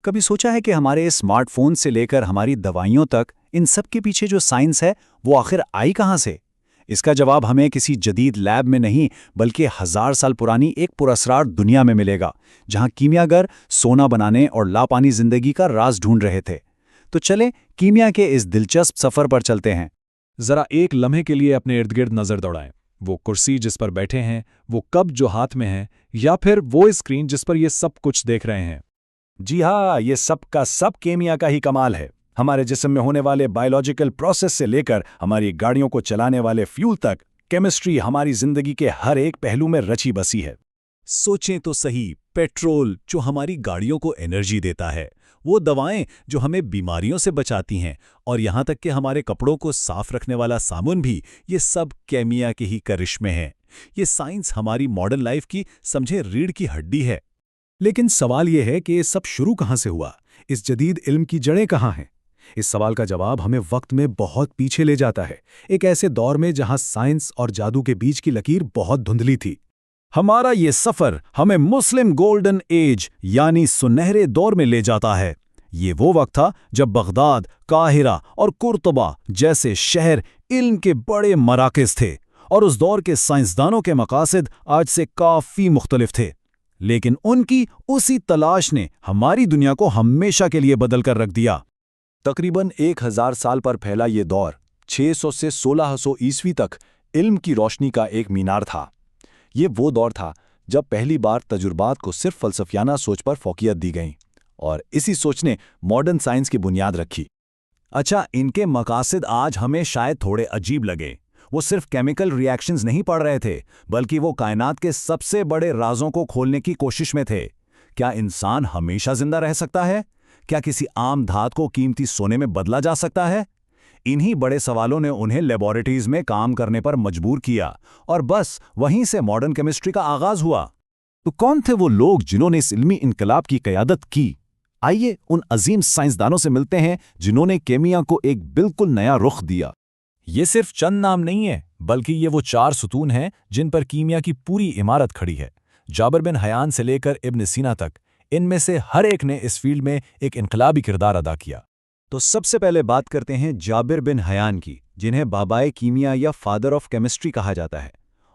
کبھی سوچا ہے کہ ہمارے اسمارٹ فون سے لے کر ہماری دوائیوں تک ان سب کے پیچھے جو سائنس ہے وہ آخر آئی کہاں سے؟ اس کا جواب ہمیں کسی جدید لیب میں نہیں بلکہ 1000 سال پرانی ایک پراسرار دنیا میں ملے گا، جہاں کیمیاگر سونا بنانے اور لاپانی زندگی کا راز ڈھونڈ رہے تھے۔ تو چلیں کیمیا کے اس دلچسپ سفر پر چلتے ہیں۔ ذرا ایک لمحے کے لیے اپنے ارد گرد نظر دوڑائیں۔ وہ کرسی جس پر بیٹھے ہیں، وہ کپ جو ہاتھ میں ہے، یا پھر وہ اسکرین جس پر یہ سب کچھ دیکھ رہے ہیں۔ جی ہاں، یہ سب کا سب کیمیا کا ہی کمال ہے۔ ہمارے جسم میں ہونے والے بایولوجیکل پروسیس سے لے کر ہماری گاڑیوں کو چلانے والے فیول تک، کیمسٹری ہماری زندگی کے ہر ایک پہلو میں رچی بسی ہے۔ سوچیں تو صحیح، پیٹرول جو ہماری گاڑیوں کو انرجی دیتا ہے، وہ دوائیں جو ہمیں بیماریوں سے بچاتی ہیں، اور یہاں تک کہ ہمارے کپڑوں کو صاف رکھنے والا صابن بھی، یہ سب کیمیا کے ہی کرشمے ہیں۔ یہ سائنس ہماری ماڈرن لائف کی سمجھے ریڑھ کی ہڈی ہے۔ لیکن سوال یہ ہے کہ یہ سب شروع کہاں سے ہوا؟ اس جدید علم کی جڑیں کہاں ہیں؟ اس سوال کا جواب ہمیں وقت میں بہت پیچھے لے جاتا ہے، ایک ایسے دور میں جہاں سائنس اور جادو کے بیچ کی لکیر بہت دھندلی تھی۔ ہمارا یہ سفر ہمیں مسلم گولڈن ایج یعنی سنہرے دور میں لے جاتا ہے۔ یہ وہ وقت تھا جب بغداد، قاہرہ اور قرطبہ جیسے شہر علم کے بڑے مراکز تھے، اور اس دور کے سائنسدانوں کے مقاصد آج سے کافی مختلف تھے۔ لیکن ان کی اسی تلاش نے ہماری دنیا کو ہمیشہ کے لیے بدل کر رکھ دیا۔ تقریباً 1000 سال پر پھیلا یہ دور 600 سے 1600 عیسوی تک علم کی روشنی کا ایک مینار تھا۔ یہ وہ دور تھا جب پہلی بار تجربات کو صرف فلسفیانہ سوچ پر فوقیت دی گئی، اور اسی سوچ نے ماڈرن سائنس کی بنیاد رکھی۔ اچھا، ان کے مقاصد آج ہمیں شاید تھوڑے عجیب لگے۔ وہ صرف کیمیکل ری ایکشنز نہیں پڑھ رہے تھے، بلکہ وہ کائنات کے سب سے بڑے رازوں کو کھولنے کی کوشش میں تھے۔ کیا انسان ہمیشہ زندہ رہ سکتا ہے؟ کیا کسی عام دھات کو قیمتی سونے میں بدلا جا سکتا ہے؟ انہی بڑے سوالوں نے انہیں لیبارٹریز میں کام کرنے پر مجبور کیا، اور بس وہیں سے ماڈرن کیمسٹری کا آغاز ہوا۔ تو کون تھے وہ لوگ جنہوں نے اس علمی انقلاب کی قیادت کی؟ آئیے ان عظیم سائنسدانوں سے ملتے ہیں جنہوں نے کیمیا کو ایک بالکل نیا رخ دیا۔ یہ صرف چند نام نہیں ہے، بلکہ یہ وہ 4 ستون ہیں جن پر کیمیا کی پوری عمارت کھڑی ہے۔ جابر بن حیان سے لے کر ابن سینا تک، ان میں سے ہر ایک نے اس فیلڈ میں ایک انقلابی کردار ادا کیا۔ تو سب سے پہلے بات کرتے ہیں جابر بن حیان کی، جنہیں بابائے کیمیا یا فادر آف کیمسٹری کہا جاتا ہے،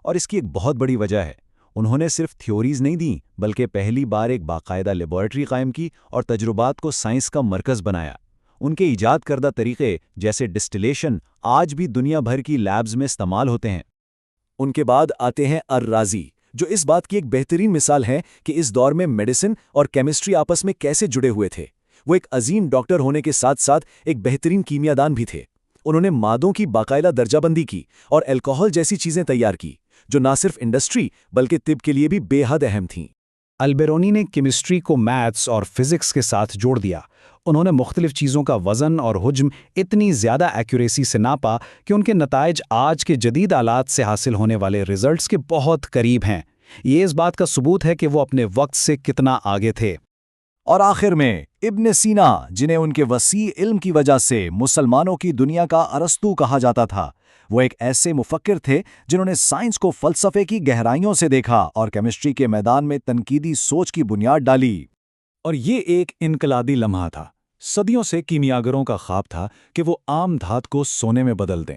اور اس کی ایک بہت بڑی وجہ ہے۔ انہوں نے صرف تھیوریز نہیں دیں، بلکہ پہلی بار ایک باقاعدہ لیبارٹری قائم کی اور تجربات کو سائنس کا مرکز بنایا۔ ان کے ایجاد کردہ طریقے جیسے ڈسٹلیشن آج بھی دنیا بھر کی لیبز میں استعمال ہوتے ہیں۔ ان کے بعد آتے ہیں الرازی، جو اس بات کی ایک بہترین مثال ہے کہ اس دور میں میڈیسن اور کیمسٹری آپس میں کیسے جڑے ہوئے تھے۔ وہ ایک عظیم ڈاکٹر ہونے کے ساتھ ساتھ ایک بہترین کیمیا دان بھی تھے۔ انہوں نے مادوں کی باقاعدہ درجہ بندی کی اور الکحل جیسی چیزیں تیار کی، جو نہ صرف انڈسٹری بلکہ طب کے لیے بھی بے حد اہم تھیں۔ البیرونی نے کیمسٹری کو میتھس اور فزکس کے ساتھ جوڑ دیا۔ انہوں نے مختلف چیزوں کا وزن اور حجم اتنی زیادہ ایکوریسی سے ناپا کہ ان کے نتائج آج کے جدید آلات سے حاصل ہونے والے ریزلٹس کے بہت قریب ہیں۔ یہ اس بات کا ثبوت ہے کہ وہ اپنے وقت سے کتنا آگے تھے۔ اور آخر میں ابن سینا، جنہیں ان کے وسیع علم کی وجہ سے مسلمانوں کی دنیا کا ارسطو کہا جاتا تھا، وہ ایک ایسے مفکر تھے جنہوں نے سائنس کو فلسفے کی گہرائیوں سے دیکھا اور کیمسٹری کے میدان میں تنقیدی سوچ کی بنیاد ڈالی۔ اور یہ ایک انقلابی لمحہ تھا۔ صدیوں سے کیمیاگروں کا خواب تھا کہ وہ عام دھات کو سونے میں بدل دیں۔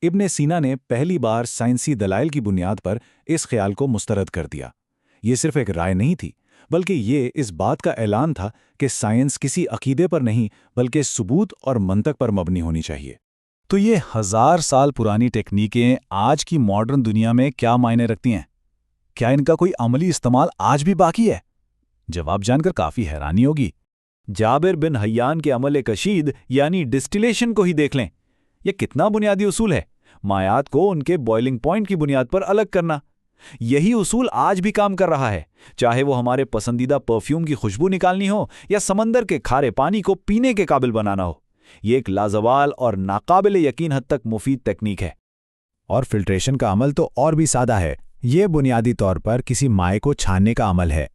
ابن سینا نے پہلی بار سائنسی دلائل کی بنیاد پر اس خیال کو مسترد کر دیا۔ یہ صرف ایک رائے نہیں تھی، بلکہ یہ اس بات کا اعلان تھا کہ سائنس کسی عقیدے پر نہیں بلکہ ثبوت اور منطق پر مبنی ہونی چاہیے۔ تو یہ 1000 سال پرانی ٹیکنیکیں آج کی ماڈرن دنیا میں کیا معنی رکھتی ہیں؟ کیا ان کا کوئی عملی استعمال آج بھی باقی ہے؟ جواب جان کر کافی حیرانی ہوگی۔ جابر بن حیان کے عمل کشید یعنی ڈسٹلیشن کو ہی دیکھ لیں۔ یہ کتنا بنیادی اصول ہے، مائعات کو ان کے بوائلنگ پوائنٹ کی بنیاد پر الگ کرنا۔ یہی اصول آج بھی کام کر رہا ہے، چاہے وہ ہمارے پسندیدہ پرفیوم کی خوشبو نکالنی ہو یا سمندر کے کھارے پانی کو پینے کے قابل بنانا ہو۔ یہ ایک لازوال اور ناقابل یقین حد تک مفید تکنیک ہے۔ اور فلٹریشن کا عمل تو اور بھی سادہ ہے۔ یہ بنیادی طور پر کسی مائع کو چھاننے کا عمل ہے،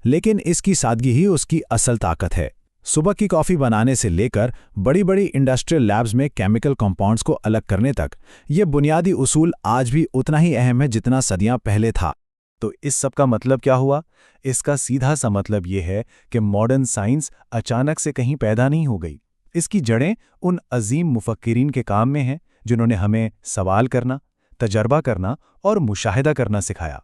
لیکن اس کی سادگی ہی اس کی اصل طاقت ہے۔ صبح کی کافی بنانے سے لے کر بڑی بڑی انڈسٹریل لیبز میں کیمیکل کمپاؤنڈز کو الگ کرنے تک، یہ بنیادی اصول آج بھی اتنا ہی اہم ہے جتنا صدیاں پہلے تھا۔ تو اس سب کا مطلب کیا ہوا؟ اس کا سیدھا سا مطلب یہ ہے کہ ماڈرن سائنس اچانک سے کہیں پیدا نہیں ہو گئی۔ اس کی جڑیں ان عظیم مفکرین کے کام میں ہیں جنہوں نے ہمیں سوال کرنا، تجربہ کرنا اور مشاہدہ کرنا سکھایا۔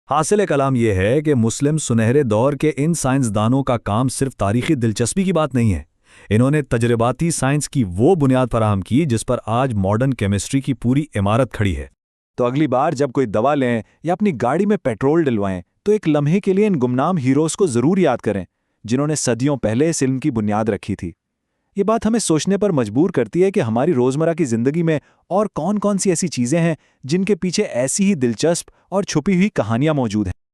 حاصل کلام یہ ہے کہ مسلم سنہرے دور کے ان سائنسدانوں کا کام صرف تاریخی دلچسپی کی بات نہیں ہے، انہوں نے تجرباتی سائنس کی وہ بنیاد فراہم کی جس پر آج ماڈرن کیمسٹری کی پوری عمارت کھڑی ہے۔ تو اگلی بار جب کوئی دوا لیں یا اپنی گاڑی میں پیٹرول ڈلوائیں تو ایک لمحے کے لیے ان گمنام ہیروز کو ضرور یاد کریں جنہوں نے صدیوں پہلے اس علم کی بنیاد رکھی تھی۔ یہ بات ہمیں سوچنے پر مجبور کرتی ہے کہ ہماری روزمرہ کی زندگی میں اور کون کون سی ایسی چیزیں ہیں جن کے پیچھے ایسی ہی دلچسپ اور چھپی ہوئی کہانیاں موجود ہیں۔